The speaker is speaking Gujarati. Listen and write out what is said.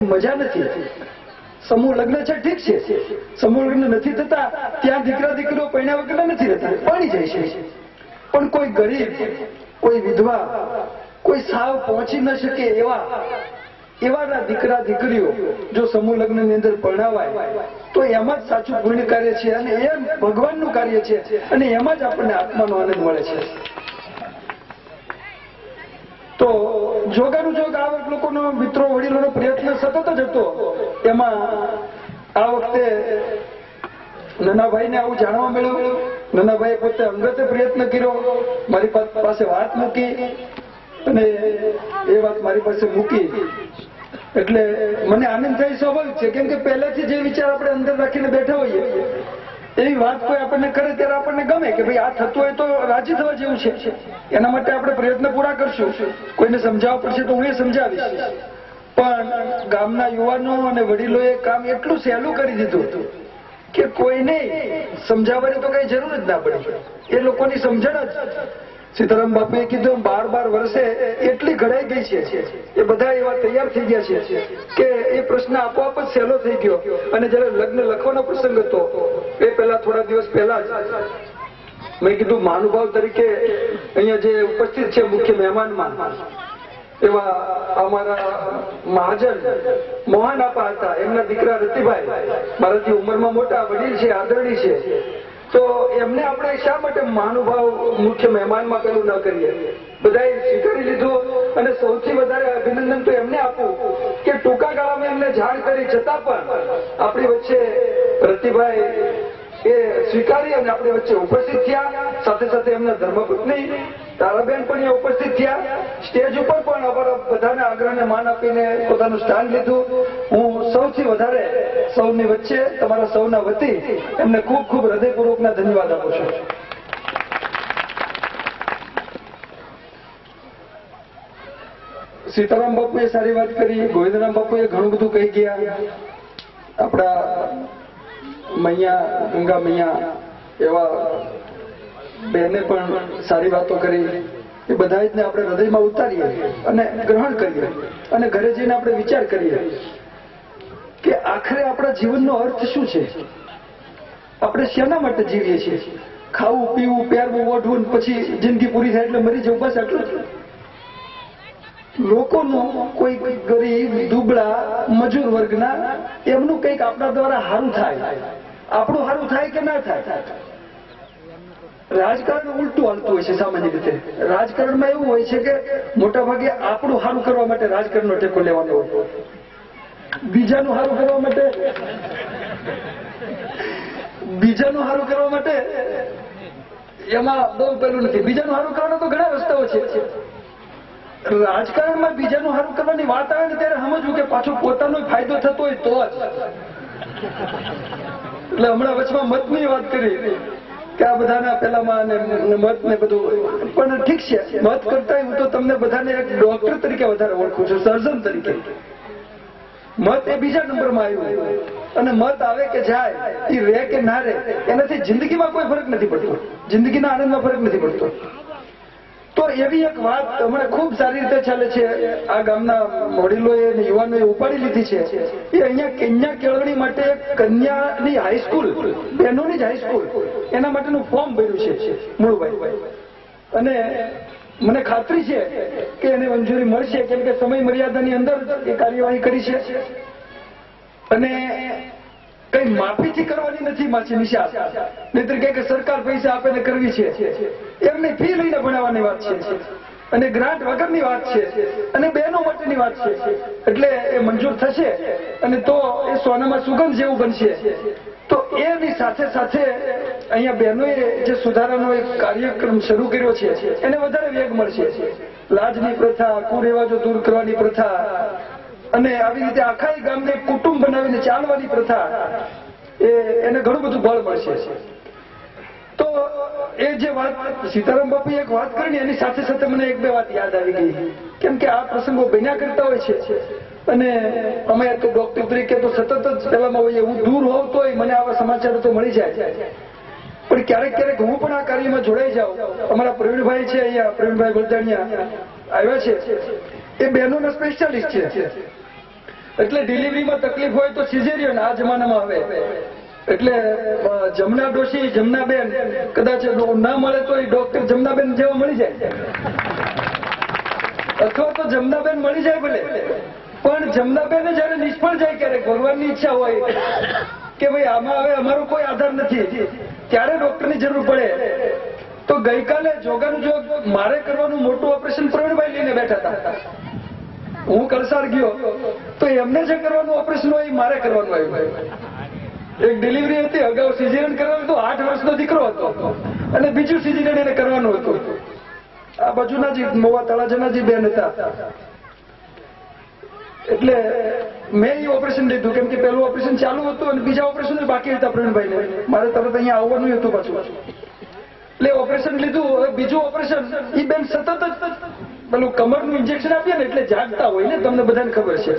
મજા નથી. સમૂહ લગ્ન છે ઠીક છે, સમૂહ લગ્ન નથી થતા ત્યાં દીકરા દીકરીઓ પૈણા વગર નથી રહેતા, પાણી જાય છે. પણ કોઈ ગરીબ, કોઈ વિધવા, કોઈ સાવ પહોંચી ન શકે એવાના દીકરા દીકરીઓ જો સમૂહ લગ્ન ની અંદર પરણાવાય તો એમાં જ સાચું પુણ્ય કાર્ય છે અને એમ ભગવાનનું કાર્ય છે અને એમાં જ આપણને આત્માનો આનંદ મળે છે. તો જોગાનું જોગ આ લોકોનો મિત્રો વડીલોનો પ્રયત્ન સતત જ હતો. એમાં આ વખતે નાનાભાઈને આવું જાણવા મળ્યું. નાનાભાઈએ પોતે અંગતે પ્રયત્ન કર્યો, મારી પાસે વાત મૂકી અને એ વાત મારી પાસે મૂકી એટલે મને આનંદ થાય સ્વાભાવિક છે. કેમ કે પહેલેથી જે વિચાર આપણે અંદર રાખીને બેઠા હોઈએ એવી વાત કોઈ આપણને કરે ત્યારે આપણને ગમે કે ભાઈ આ થતું હોય તો રાજી થવા જેવું છે. એના માટે આપણે પ્રયત્ન પૂરા કરશું. કોઈને સમજાવવા પડશે તો હું એ સમજાવીશ. પણ ગામના યુવાનો અને વડીલોએ કામ એટલું સહેલું કરી દીધું કે કોઈને સમજાવવાની તો કઈ જરૂર જ ના પડી. એ લોકોની સમજણ જ સીતારામ બાપુએ કીધું 12 વર્ષે એટલી ઘડાઈ ગઈ છે, એ બધા એવા તૈયાર થઈ ગયા છે કે એ પ્રશ્ન આપોઆપ જ સહેલો થઈ ગયો. અને જયારે લગ્ન લખવાનો પ્રસંગ હતો એ પહેલા થોડા દિવસ પહેલા જ મેં કીધું મહાનુભાવ તરીકે અહીંયા જે ઉપસ્થિત છે મુખ્ય મહેમાનમાં એવા અમારા મહાજન મોહન આપા હતા, એમના દીકરા રતિભાઈ મારાથી ઉંમરમાં મોટા વડીલ છે, આદરણી છે. તો એમને આપણે શા માટે મહાનુભાવ મુખ્ય મહેમાનમાં પેલું ન કરીએ? બધાએ સ્વીકારી લીધું અને સૌથી વધારે અભિનંદન તો એમને આપવું કે ટૂંકા ગાળામાં એમને જાણ કરી છતાં પણ આપણી વચ્ચે રતિભાઈ એ સ્વીકારી અને આપણી વચ્ચે ઉપસ્થિત થયા. સાથે સાથે એમના ધર્મપત્ની તારાબેન પણ એ ઉપસ્થિત થયા. સ્ટેજ ઉપર પણ અમારા બધાને આગ્રહને માન આપીને પોતાનું સ્થાન લીધું. હું સૌથી વધારે સૌની વચ્ચે તમારા સૌના વતી એમને ખૂબ ખૂબ હૃદયપૂર્વકના ધન્યવાદ આપું છું. સીતારામ બાપુએ સારી વાત કરી, ગોવિંદરામ બાપુએ ઘણું બધું કહી ગયા. આપણા મૈયા ગંગા મૈયા એવા બેને પણ સારી વાતો કરી. એ બધા જ ને આપણે હૃદયમાં ઉતારીએ અને ગ્રહણ કરીએ અને ઘરે જઈને આપણે વિચાર કરીએ કે આખરે આપણા જીવનનો અર્થ શું છે? આપણે શેના માટે જીવીએ છીએ? ખાવું, પીવું, પહેરવું, ઓઢવું પછી જિંદગી પૂરી થાય એટલે મરી જવું, બસ આટલું જ? લોકોનું કોઈ ગરીબ, દુબળા, મજૂર વર્ગના એમનું કંઈક આપણા દ્વારા સારું થાય, આપણું સારું થાય કે ના થાય? રાજકારણ ઉલટું હાલતું હોય છે. સામાન્ય રીતે રાજકારણમાં એવું હોય છે કે મોટા ભાગે આપણું સારું કરવા માટે રાજકારણનો ટેકો લેવાનો હોય, બીજાનું સારું કરવા માટે એમાં બહુ પેલું નથી. બીજાનું સારું કરવાનો તો ઘણા રસ્તાઓ છે. રાજકારણમાં બીજાનું સારું કરવાની વાત આવે ને ત્યારે સમજવું કે પાછો પોતાનો ફાયદો થતો હોય તો જ. એટલે હમણાં વચમાં મતની વાત કરી કે આ બધાના પેલામાં મત ને બધું, પણ ઠીક છે, મત કરતા હું તો તમને બધાને એક ડોક્ટર તરીકે વધારે ઓળખું છું, સર્જન તરીકે. મત એ બીજા નંબરમાં આવ્યું અને મત આવે કે જાય, એ રહે કે ના રહે એનાથી જિંદગીમાં કોઈ ફરક નથી પડતો, જિંદગીના આનંદમાં ફરક નથી પડતો. તો એવી એક વાત હમણાં ખૂબ સારી રીતે ચાલે છે. આ ગામના વડીલોએ અને યુવાનોએ ઉપાડી લીધી છે. એ અહીંયા કન્યા કેળવણી માટે કન્યાની હાઈસ્કૂલ, બહેનોની જ હાઈસ્કૂલ, એના માટેનું ફોર્મ ભર્યું છે મૂળભાઈ. અને મને ખાતરી છે કે એને મંજૂરી મળશે, કેમ કે સમય મર્યાદાની અંદર એ કાર્યવાહી કરી છે. અને કઈ માફીથી કરવાની નથી માછી નિશાળ, નહીતર કે સરકાર પૈસા આપે ને કરવી છે. એમની ફી લઈને ભણાવવાની વાત છે અને ગ્રાન્ટ વગરની વાત છે અને બહેનો માટેની વાત છે. એટલે એ મંજૂર થશે અને તો એ સોનામાં સુગંધ જેવું બનશે. તો એની સાથે સાથે અહીંયા બહેનોએ જે સુધારાનો એક કાર્યક્રમ શરૂ કર્યો છે એને વધારે વેગ મળશે. લાજની પ્રથા, કુરિવાજો દૂર કરવાની પ્રથા અને આવી રીતે આખા ગામને કુટુંબ બનાવીને ચાલવાની પ્રથા, એને ઘણું બધું બળ મળશે. તો એ જે વાત સીતારામ બાપુએ એક વાત કરી એની સાથે સાથે મને એક બે વાત યાદ આવી ગઈ. કેમ કે આ પ્રસંગો બન્યા કરતા હોય છે અને અમે તો ડોક્ટર તરીકે તો સતત જ પેલામાં હોઈએ. હું દૂર હોઉં તોય મને આવા સમાચારો તો મળી જાય, પણ ક્યારેક ક્યારેક હું પણ આ કાર્યમાં જોડાઈ જાઉં. અમારા પ્રવીણભાઈ છે અહીંયા, પ્રવીણભાઈ બલદાણિયા આવ્યા છે, એ બહેનોના સ્પેશિયાલિસ્ટ છે. એટલે ડિલિવરીમાં તકલીફ હોય તો સિઝેરિયન આ જમાનામાં આવે. એટલે જમના ડોશી જમનાબેન કદાચ ના મળે તો એ ડોક્ટર જમનાબેન જેવા મળી જાય, અથવા તો જમનાબેન મળી જાય ભલે, પણ જમનાબેન જયારે નિષ્ફળ જાય ક્યારેક ભગવાનની ઈચ્છા હોય કે ભાઈ આમાં હવે અમારો કોઈ આધાર નથી, ત્યારે ડોક્ટરની જરૂર પડે. તો ગઈકાલે જોગાનું જોગ મારે કરવાનું મોટું ઓપરેશન પ્રવીણભાઈ લઈને બેઠા હતા. હું કલસાડ ગયો તો એમને જે કરવાનું ઓપરેશન હોય એ મારે કરવાનું આવ્યું. એક ડિલિવરી હતી, અગાઉ સિઝેરિયન કરવાનું હતું, 8 વર્ષનો દીકરો હતો, અને બીજું સિઝેરિયન એને કરવાનું હતું. આ બાજુના જે મોવા તળાજાના જે બેન હતા, એટલે મેં એ ઓપરેશન લીધું, કેમ કે પહેલું ઓપરેશન ચાલુ હતું અને બીજા ઓપરેશન બાકી હતા પ્રવીણભાઈને. મારે તરત અહીંયા આવવાનું હતું પાછું, એટલે ઓપરેશન લીધું. હવે બીજું ઓપરેશન એ બેન સતત જ પેલું કમરનું ઇન્જેક્શન આપીએ ને એટલે જાગતા હોય ને, તમને બધાને ખબર છે.